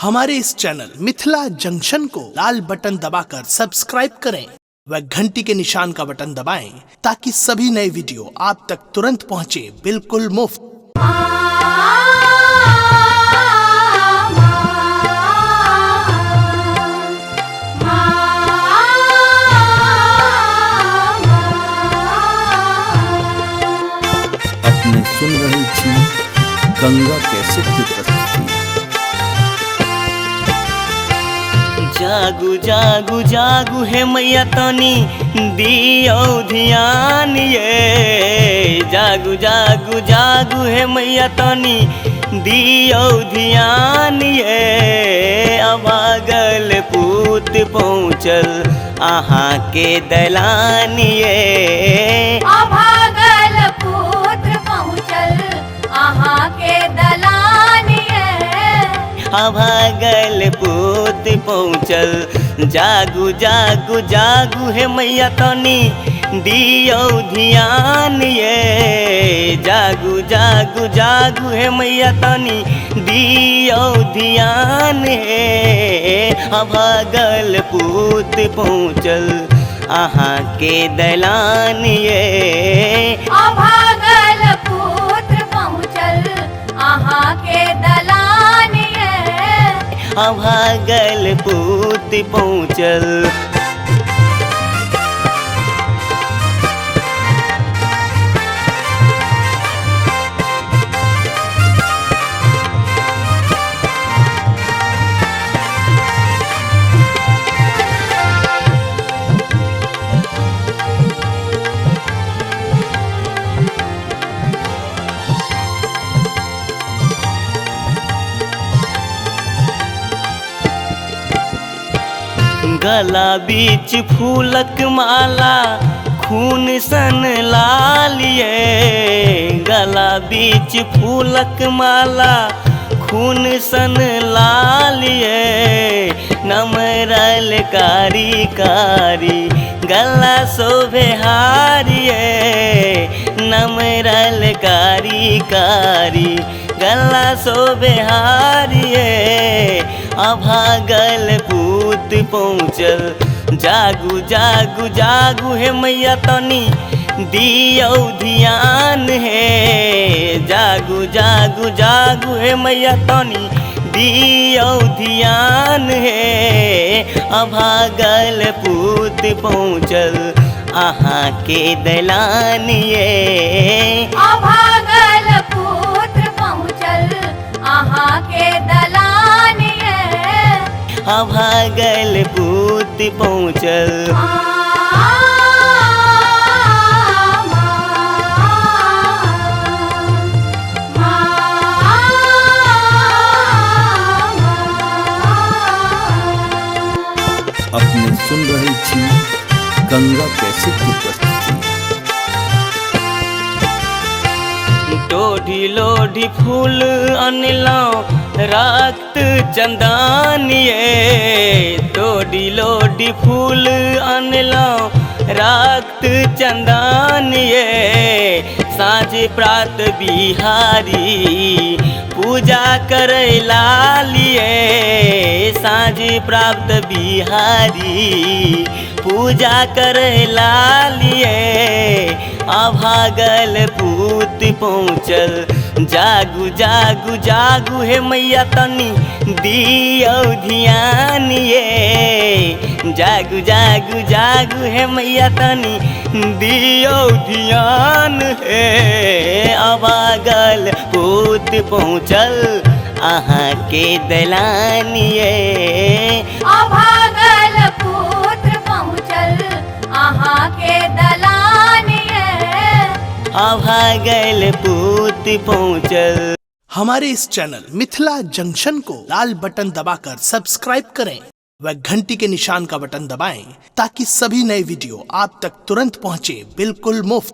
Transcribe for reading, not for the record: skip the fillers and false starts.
हमारे इस channel Mithila junction को लाल बटन दबाकर सब्सक्राइब करें व घंटी के निशान का बटन दबाएं ताकि सभी नए वीडियो आप तक तुरंत पहुंचे बिल्कुल मुफ्त। अपने सुन रही थी गंगा कैसे की प्रस्तुति। जागू जागू जागू है मैया तनी दियो ध्यान ये। जागू जागू जागू है मैया तनी दियो ध्यान ये। अभागल पूत पहुँचल आहाँ के दलान ये। अभागल पुत्र पहुँचल आहाँ के दलान ये। अभागल पूत पहुँचल जागू जागू जागू है मैया तनी दियो ध्यान ये। जागू जागू जागू है मैया तनी दियो ध्यान है। अभागल पूत पहुँचल आहाँ के दलान ये। अभागल पुत्र पहुँचल आहाँ के दलान ये। अभागल पूत पहुँचल। गला बीच फूलक माला खून सन लाल ये। गला बीच फूलक माला खून सन लाल ये। नमरल कारी कारी गला शोभे हारिये। नमरल कारी कारी गला शोभे हारिये। अभागल पूत पहुँचल जागू जागू जागू है मैया तनी दियो ध्यान है। जागू जागू जागू है मैया तनी दियो ध्यान है। अभागल पूत पहुँचल आहाँ के दलान ये। अभागल पुत्र पहुँचल आहाँ के दलान ये। अभागल पूत पहुँचल। अपने सुन रही थी गंगा कैसे की प्रस्तुति। टोढ़ी लोढ़ी फूल अनलो रक्त चंदन ये। टोढ़ी लोढ़ी फूल अनलो रक्त चंदन ये। साँझ प्रात बिहारी पूजा करे लालिए। साँझ प्राप्त बिहारी पूजा करे लालिए। अभागल पूत पहुँचल जागू जागू जागू है मैया तनी दियो ध्यान ये। जागू जागू जागू है मैया तनी दियो ध्यान है। अभागल पूत पहुँचल आहाँ के दलान ये। अभागल पुत्र पहुँचल आहाँ के दलान ये। अभागल पूत पहुँचल। हमारे इस चैनल मिथिला जंक्शन को लाल बटन दबाकर सब्सक्राइब करें व घंटी के निशान का बटन दबाएं ताकि सभी नए वीडियो आप तक तुरंत पहुंचे बिल्कुल मुफ्त।